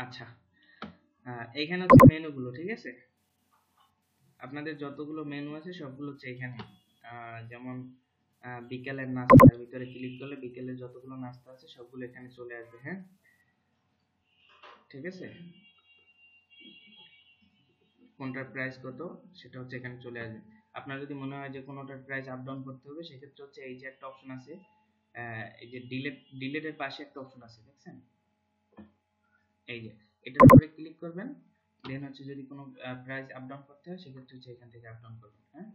আচ্ছা, এইখানে হচ্ছে মেনুগুলো, ঠিক আছে? আপনাদের যতগুলো মেনু আছে সবগুলো হচ্ছে এখানে। যেমন বিকেলের নাস্তার ভিতরে ক্লিক করলে বিকেলের যতগুলো নাস্তা আছে সবগুলো এখানে চলে আসবে। হ্যাঁ, ঠিক আছে। কোনটার প্রাইস কত সেটা হচ্ছে এখানে চলে আসবে। আপনার যদি মনে হয় যে কোনোটার প্রাইস আপ ডাউন করতে হবে, সেক্ষেত্রে হচ্ছে এই যে একটা অপশন আছে, এই যে ডিলেটের পাশে একটা অপশন আছে, দেখছেন? এই যে এটার উপরে ক্লিক করবেন, দেন হচ্ছে যদি কোনো প্রাইস আপ ডাউন করতে হয় সেক্ষেত্রে হচ্ছে এখান থেকে আপ ডাউন করবেন। হ্যাঁ,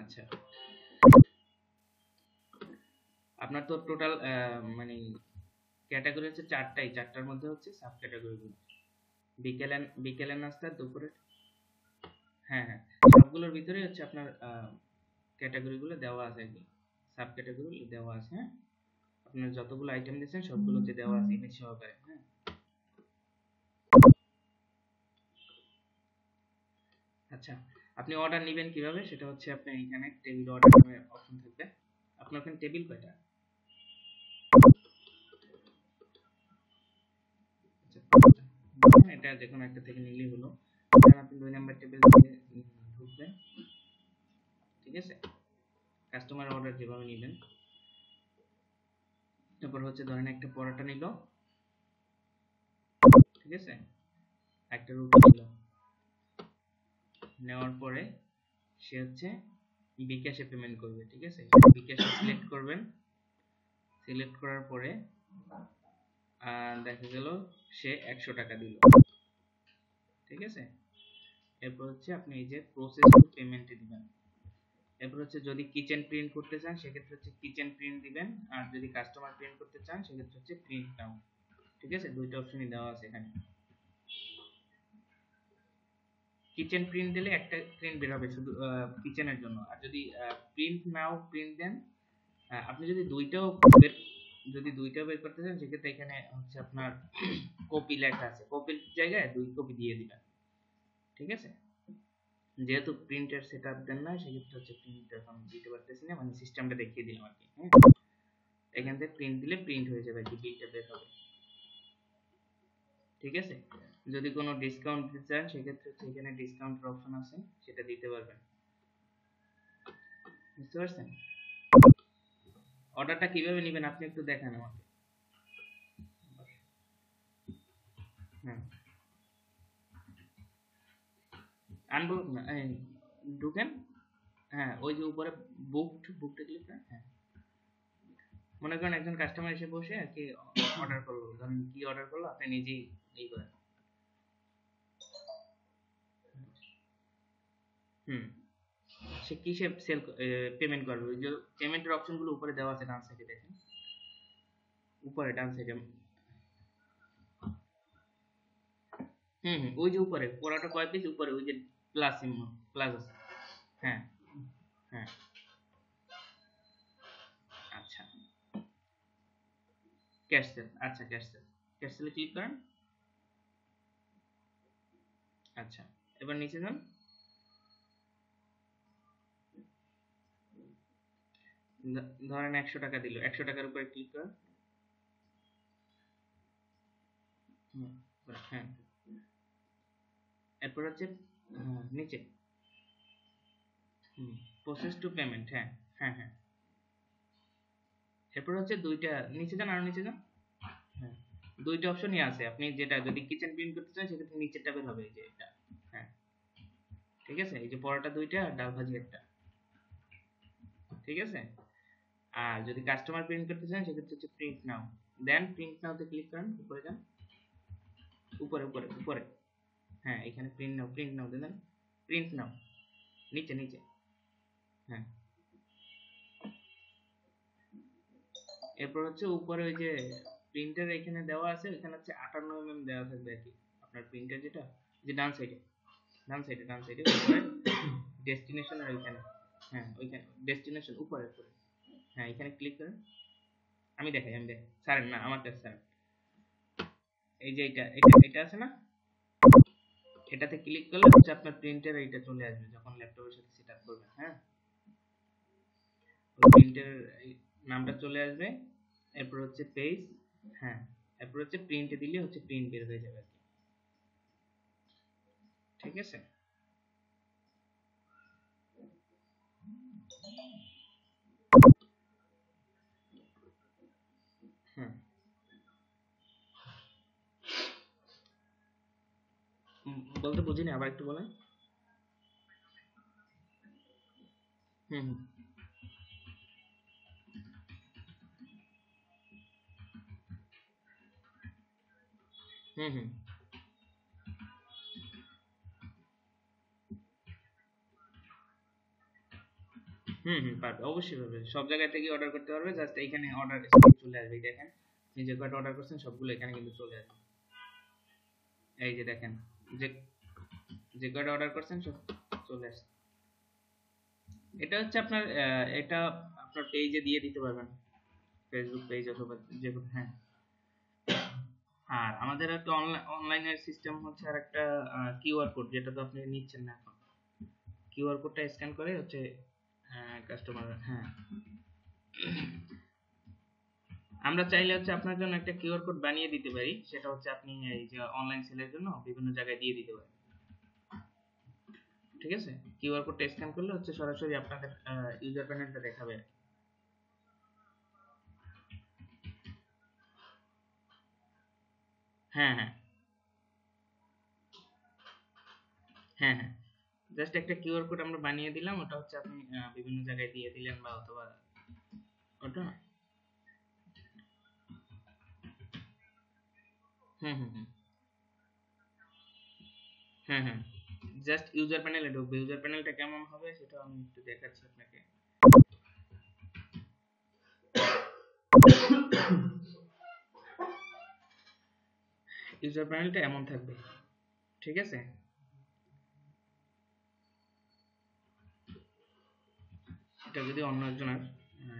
আচ্ছা। আপনার তো টোটাল মানে ক্যাটাগরি হচ্ছে চারটার মধ্যে হচ্ছে সাব ক্যাটাগরিগুলো। বিকেলের নাস্তা, দুপুরে, হ্যাঁ হ্যাঁ, সবগুলোর ভিতরে হচ্ছে আপনার ক্যাটাগরিগুলো দেওয়া আছে, আর কি সাব ক্যাটাগরি দেওয়া আছে। হ্যাঁ, আপনার যতগুলো আইটেম দিয়েছেন সবগুলোতে দেওয়া আছে ইমেজ সহকারে। হ্যাঁ, আচ্ছা। আপনি অর্ডার নেবেন কিভাবে সেটা হচ্ছে আপনি এখানে টেবিল অর্ডার নামে অপশন থাকবে। আপনার ওখানে টেবিল কয়টা? আচ্ছা, এটা যে কোনো একটা থেকে নিলেই হলো। এখানে আপনি 2 নাম্বার টেবিল থেকে ঢুকবেন, ঠিক আছে? কাস্টমার অর্ডার যেভাবে নেবেন, তারপর হচ্ছে ধরেন একটা পরোটা নিল, ঠিক আছে, একটা রুটি নিল, নেওয়ার পরে সে হচ্ছে বিকাশে পেমেন্ট করবে, ঠিক আছে? বিকাশে সিলেক্ট করবেন, সিলেক্ট করার পরে দেখা গেল সে 100 টাকা দিল, ঠিক আছে? এরপর হচ্ছে আপনি এই যে প্রসেস টু পেমেন্টে দিবেন। এরপর হচ্ছে যদি কিচেন প্রিন্ট করতে চান সেক্ষেত্রে হচ্ছে কিচেন প্রিন্ট দিবেন, আর যদি কাস্টমার প্রিন্ট করতে চান সেক্ষেত্রে হচ্ছে প্রিন্ট নাও, ঠিক আছে? দুইটা অপশনই দেওয়া আছে এখানে। কিচেন প্রিন্ট দিলে একটা প্রিন্ট বের হবে শুধু কিচেনের জন্য, আর যদি প্রিন্ট নাও প্রিন্ট দেন, আপনি যদি দুইটাও বের করতে চান সেক্ষেত্রে এখানে হচ্ছে আপনার কপি লেখা আছে, কপির জায়গায় 2 কপি দিয়ে দিবেন, ঠিক আছে? যেহেতু প্রিন্টের সেটআপ দেন না সেক্ষেত্রে হচ্ছে প্রিন্ট এখন দিতে পারতেছি না, মানে সিস্টেমটা দেখিয়ে দিলাম আর কি। হ্যাঁ, এখান থেকে প্রিন্ট দিলে প্রিন্ট হয়ে যাবে আর কি, বিলটা বের হবে, ঠিক আছে? যদি কোনো ডিসকাউন্ট দিতে চান সেক্ষেত্রে হচ্ছে এখানে ডিসকাউন্টের অপশন আছে, সেটা দিতে পারবেন। বুঝতে পারছেন? অর্ডারটা কিভাবে নেবেন আপনি একটু দেখান আমাকে। হ্যাঁ, আনব্লক না, ঢুকেন। হ্যাঁ, ওই যে উপরে বুকটা ক্লিক করেন। হ্যাঁ, মনে করেন একজন কাস্টমার এসে বসে আর কি অর্ডার করলো, ধরেন কি অর্ডার করলো আপনি নিজেই এই করেন। হুম, সে কিসে পেমেন্ট করবে? ওই যে পেমেন্টের অপশনগুলো উপরে দেওয়া আছে ডান সাইডে, দেখেন উপরে ডান সাইডে। হুম হুম, ওই যে উপরে পরোটা কয় পিস, উপরে ওই যে প্লাস চিহ্ন, প্লাস আছে। হ্যাঁ হ্যাঁ, আচ্ছা, ক্যাশ সেল, আচ্ছা ক্যাশ সেলে ক্লিক করেন। আচ্ছা, এবার নিচে যান। ধরেন 100 টাকা দিল, 100 টাকার উপরে ক্লিক করেন। হুম, হ্যাঁ, এরপর হচ্ছে নিচে প্রসেস টু পেমেন্ট। হ্যাঁ হ্যাঁ হ্যাঁ, এরপর হচ্ছে দুইটা নিচে যান, আরো নিচে যান। হ্যাঁ, দুইটা অপশনই আছে, আপনি যেটা যদি কিচেন প্রিন্ট করতে চান সেক্ষেত্রে নিচেরটা বের হবে, এই যে এটা। হ্যাঁ, ঠিক আছে, এই যে পরোটা দুইটা আর ডাল ভাজি একটা, ঠিক আছে? আর যদি কাস্টমার প্রিন্ট করতে চান সেক্ষেত্রে হচ্ছে প্রিন্ট নাও, দেন প্রিন্ট নাওতে ক্লিক করেন, উপরে যান, উপরে উপরে উপরে। হ্যাঁ, এখানে প্রিন্ট নাও দেন, প্রিন্ট নাও, নিচে নিচে। হ্যাঁ, এরপর হচ্ছে উপরে ওই যে প্রিন্টার এখানে দেওয়া আছে, এখানে হচ্ছে 58 দেওয়া থাকবে আর কি, আপনার প্রিন্টার যেটা, যে ডান সাইডে, উপরে ডেস্টিনেশন আর ওইখানে। হ্যাঁ, ওইখানে ডেস্টিনেশন উপরে উপরে। হ্যাঁ, এখানে ক্লিক করেন। আমি দেখাই ছাড়েন না, আমার কাছে ছাড়েন। এই যে এটা আছে না, এটাতে ক্লিক করলে হচ্ছে আপনার প্রিন্টার এইটা চলে আসবে যখন ল্যাপটপের সাথে সেটআপ করবেন। হ্যাঁ, ওই প্রিন্টার নামটা চলে আসবে, এরপর হচ্ছে পেজ। হ্যাঁ, এরপর হচ্ছে প্রিন্টে দিলে হচ্ছে প্রিন্ট বের হয়ে যাবে, ঠিক আছে। হ্যাঁ, বলতে বুঝিনি, আবার একটু বলেন। হুম হুম হুম হুম হুম হুম পারবে, অবশ্যই পারবে, সব জায়গা থেকে অর্ডার করতে পারবে, জাস্ট এখানে অর্ডার চলে আসবে, দেখেন আপনি যে কয়টা অর্ডার করছেন সবগুলো এখানে কিন্তু চলে আসবে। এই যে দেখেন, যে যে কয়টা অর্ডার করছেন সব চলে আসছে। এটা হচ্ছে আপনার এটা আপনার পেজে দিয়ে দিতে পারবেন, ফেসবুক পেজ অথবা যে কোনো, হ্যাঁ। আর আমাদের একটা অনলাইনের সিস্টেম হচ্ছে আর একটা কিউআর কোড, যেটা তো আপনি নিচ্ছেন না এখন। কিউআর কোডটা স্ক্যান করে হচ্ছে কাস্টমার, হ্যাঁ। আমরা চাইলে হচ্ছে আপনার জন্য একটা কিউআর কোড বানিয়ে দিতে পারি, সেটা হচ্ছে আপনি এই যে অনলাইন সেলের জন্য বিভিন্ন জায়গায় দিয়ে দিতে পারেন, ঠিক আছে। কিউআর কোডটা স্ক্যান করলে হচ্ছে সরাসরি আপনাদের ইউজার প্যানেলটা দেখাবে। হ্যাঁ হ্যাঁ হ্যাঁ হ্যাঁ, জাস্ট একটা কিউআর কোড আমরা বানিয়ে দিলাম, ওটা হচ্ছে আপনি বিভিন্ন জায়গায় দিয়ে দিলেন বা অথবা ওটা। হুম হুম হুম হ্যাঁ হ্যাঁ, জাস্ট ইউজার প্যানেলে ঢুকবে, ইউজার প্যানেলটা কেমন হবে সেটা আমি একটু দেখাচ্ছি আপনাকে। ইউজার প্যানেলটা এমন থাকবে, ঠিক আছে। এটা যদি অন্য একজনের,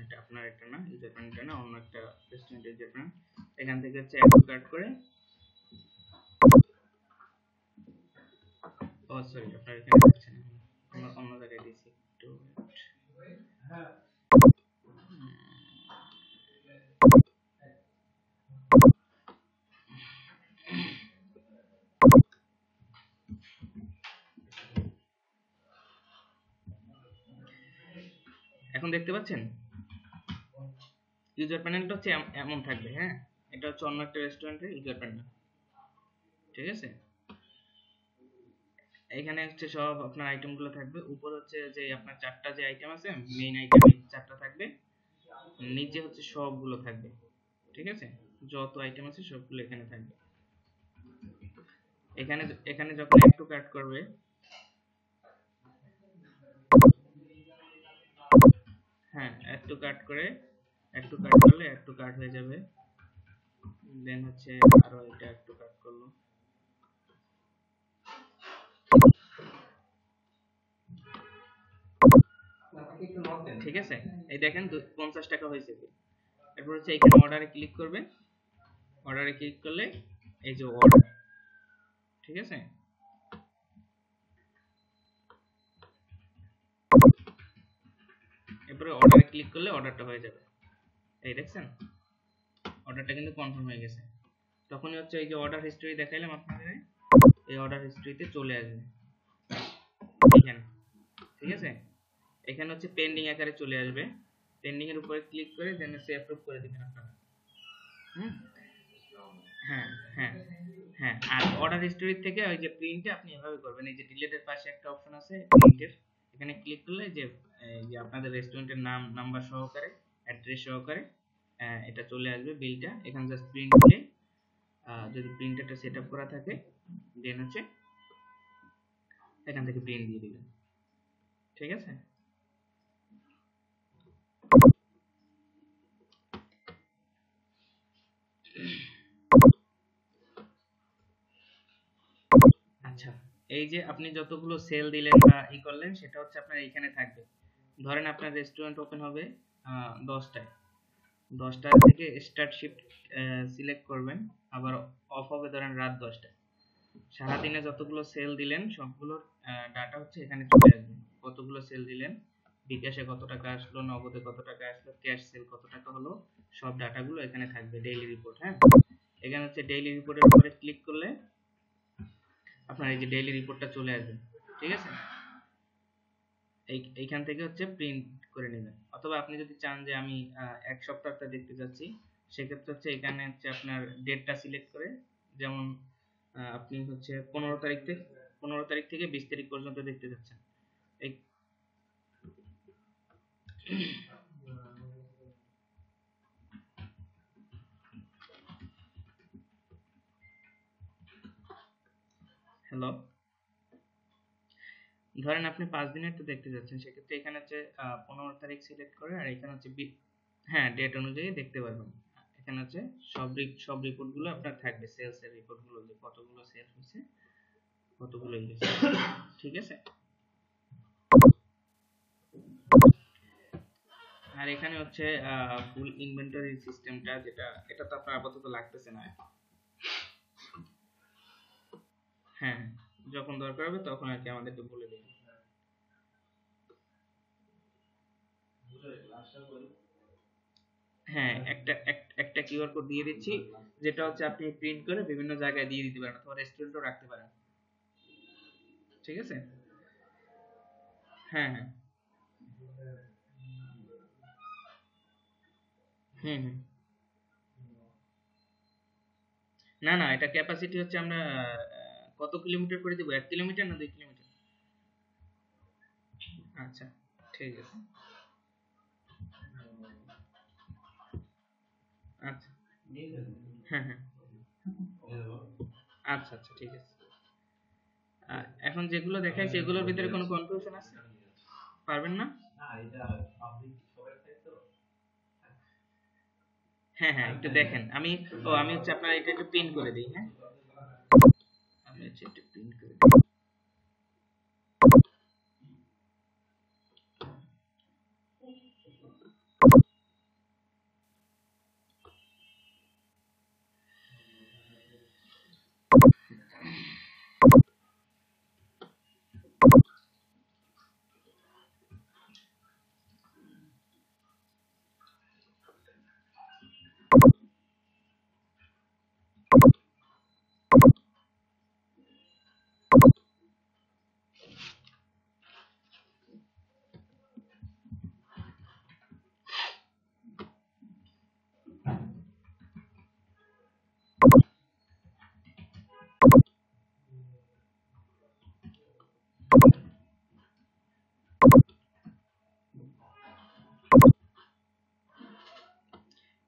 এটা আপনার একটা না, ইউজার প্যানেলটা না, অন্য একটা রেস্টুরেন্ট ইউজার প্যানেল। এখান থেকে হচ্ছে অ্যাড টু কার্ট করে, ও সরি আপনার এখানে হচ্ছে না, আমরা অন্য জায়গায় দিয়েছি একটু। এখন দেখতে পাচ্ছেন ইউজার প্যানেলটা হচ্ছে এমন থাকবে, হ্যাঁ। এটা হচ্ছে অন্য একটা রেস্টুরেন্টের ইউজার প্যানেল, ঠিক আছে। এখানে হচ্ছে সব আপনার আইটেম গুলো থাকবে, উপর হচ্ছে যে আপনার চারটা যে আইটেম আছে, মেইন আইটেম চারটা থাকবে, নিচে হচ্ছে সবগুলো থাকবে, ঠিক আছে। যত আইটেম আছে সবগুলো এখানে থাকবে। এখানে এখানে যখন একটু কাট করবে, হ্যাঁ একটু কাট করে, একটু কাট করলে একটু কাট হয়ে যাবে, দেন হচ্ছে আরো এটা একটু কাট করলো, ঠিক আছে। এই দেখেন 50 টাকা হয়েছে। এরপর হচ্ছে এখানে অর্ডারে ক্লিক করবে, অর্ডারে ক্লিক করলে এই যে অর্ডার, ঠিক আছে। এরপরে অর্ডারে ক্লিক করলে অর্ডারটা হয়ে যাবে, এই দেখছেন অর্ডারটা কিন্তু কনফার্ম হয়ে গেছে। তখনই হচ্ছে এই যে অর্ডার হিস্ট্রি দেখাইলাম আপনাদের, এই অর্ডার হিস্ট্রিতে চলে আসবে এখানে, ঠিক আছে। এখানে হচ্ছে পেন্ডিং আকারে চলে আসবে, পেন্ডিং এর উপরে ক্লিক করে দেন হচ্ছে অ্যাপ্রুভ করে দিবেন আপনারা। হুম, হ্যাঁ হ্যাঁ হ্যাঁ। আর অর্ডার হিস্টরি থেকে ওই যে প্রিন্টে আপনি এভাবে করবেন, এই যে ডিলিটের পাশে একটা অপশন আছে প্রিন্টের, এখানে ক্লিক করলে যে এই যে আপনাদের রেস্টুরেন্টের নাম নাম্বার সহকারে অ্যাড্রেস সহকারে এটা চলে আসবে বিলটা, এখানে জাস্ট প্রিন্ট দিলে যদি প্রিন্টারটা সেট আপ করা থাকে দেন হচ্ছে এখান থেকে প্রিন্ট দিয়ে দিবেন, ঠিক আছে। আচ্ছা, এই যে আপনি যতগুলো সেল দিলেন বা ই করলেন সেটা হচ্ছে আপনার এইখানে থাকবে। ধরেন আপনার রেস্টুরেন্ট ওপেন হবে 10টায়, 10টা থেকে স্টার্ট শিফট সিলেক্ট করবেন, আবার অফ হবে ধরেন রাত 10টায়। সারাদিনে যতগুলো সেল দিলেন সবগুলোর ডাটা হচ্ছে এখানে চলে আসবে, কতগুলো সেল দিলেন, বিকাশে কত টাকা আসলো, নগদে কত টাকা আসলো, ক্যাশ সেল কত টাকা হলো, সব ডাটাগুলো এখানে থাকবে, ডেইলি রিপোর্ট, হ্যাঁ। এখানে হচ্ছে ডেইলি রিপোর্টের উপরে ক্লিক করলে আপনার এই যে ডেইলি রিপোর্টটা চলে আসবে। ঠিক আছে, এইখান থেকে হচ্ছে প্রিন্ট করে নেবেন। অথবা আপনি যদি চান যে আমি এক সপ্তাহটা দেখতে চাচ্ছি, সেক্ষেত্রে হচ্ছে এখানে হচ্ছে আপনার ডেটটা সিলেক্ট করে, যেমন আপনি হচ্ছে 15 তারিখ থেকে 20 তারিখ পর্যন্ত দেখতে চাচ্ছেন। এই হ্যালো, ধরেন আপনি 5 দিনের তো দেখতে যাচ্ছেন, সেক্ষেত্রে এখানে হচ্ছে 15 তারিখ সিলেক্ট করে, আর এখানে হচ্ছে হ্যাঁ ডেট অনুযায়ী দেখতে পারবেন। এখানে হচ্ছে সব রিপোর্ট গুলো আপনার থাকবে, সেলস এর রিপোর্ট গুলো, যে কতগুলো সেল হয়েছে, কতগুলো গেছে। ঠিক আছে, আর এখানে হচ্ছে ফুল ইনভেন্টরি সিস্টেমটা, যেটা এটা তো আপনার আপাতত লাগতেছে না। হ্যাঁ, যখন দরকার হবে তখন আর কি আমাদেরকে বলে দেবেন। হ্যাঁ, একটা কিউআর কোড দিয়ে দিচ্ছি, যেটা হচ্ছে আপনি প্রিন্ট করে বিভিন্ন জায়গায় দিয়ে দিতে পারেন, অথবা রেস্টুরেন্টও রাখতে পারেন। ঠিক আছে, হ্যাঁ হ্যাঁ, হুম হুম, না না, এটা ক্যাপাসিটি হচ্ছে আমরা কত কিলোমিটার করে দিব, 1 কিলোমিটার না 2 কিলোমিটার? আচ্ছা, ঠিক আছে, আচ্ছা, হ্যাঁ হ্যাঁ, আচ্ছা আচ্ছা, ঠিক আছে। এখন যেগুলো দেখাইছি এগুলোর ভিতরে কোনো কনফিউশন আছে? পারবেন না? হ্যাঁ হ্যাঁ, একটু দেখেন। আমি হচ্ছে আপনার এটা একটু প্রিন্ট করে দিই। হ্যাঁ, আমি হচ্ছে একটু প্রিন্ট করে দিই।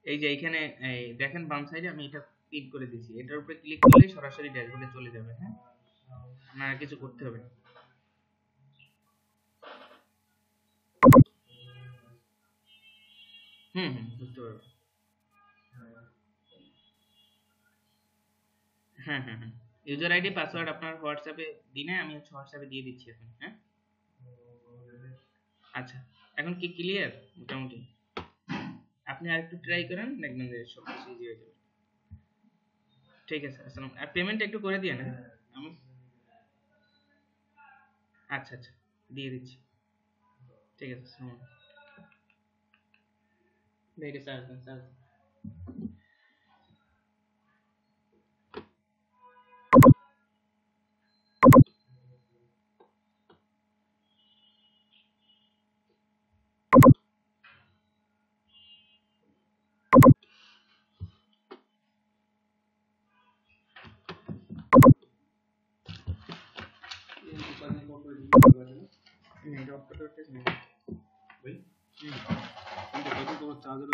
এই যে এখানে এই দেখেন বাম সাইডে আমি এটা প্রিন্ট করে দিয়েছি, এটার উপরে ক্লিক করলেই সরাসরি ড্যাশবোর্ডে চলে যাবে। হ্যাঁ, আপনার আর কিছু করতে হবে না। হুম হুম, বুঝতে পারবেন। হ্যাঁ হ্যাঁ হ্যাঁ, ইউজার আইডি পাসওয়ার্ড আপনার হোয়াটসঅ্যাপে দিনে, আমি হচ্ছে হোয়াটসঅ্যাপে দিয়ে দিচ্ছি এখন। হ্যাঁ, আচ্ছা, এখন কি ক্লিয়ার মোটামুটি? আপনি আরেকটু ট্রাই করেন, দেখবেন যে সব কিছু ইজি হয়ে যাবে। ঠিক আছে, আসসালাম। আর পেমেন্ট একটু করে দিয়ে না, আমি আচ্ছা আচ্ছা, দিয়ে দিচ্ছি। ঠিক আছে, আসসালাম। দেখে স্যার স্যার এটা অফ করতে পারতেছি না। ওই হুম, কিন্তু কত তোমার চার্জার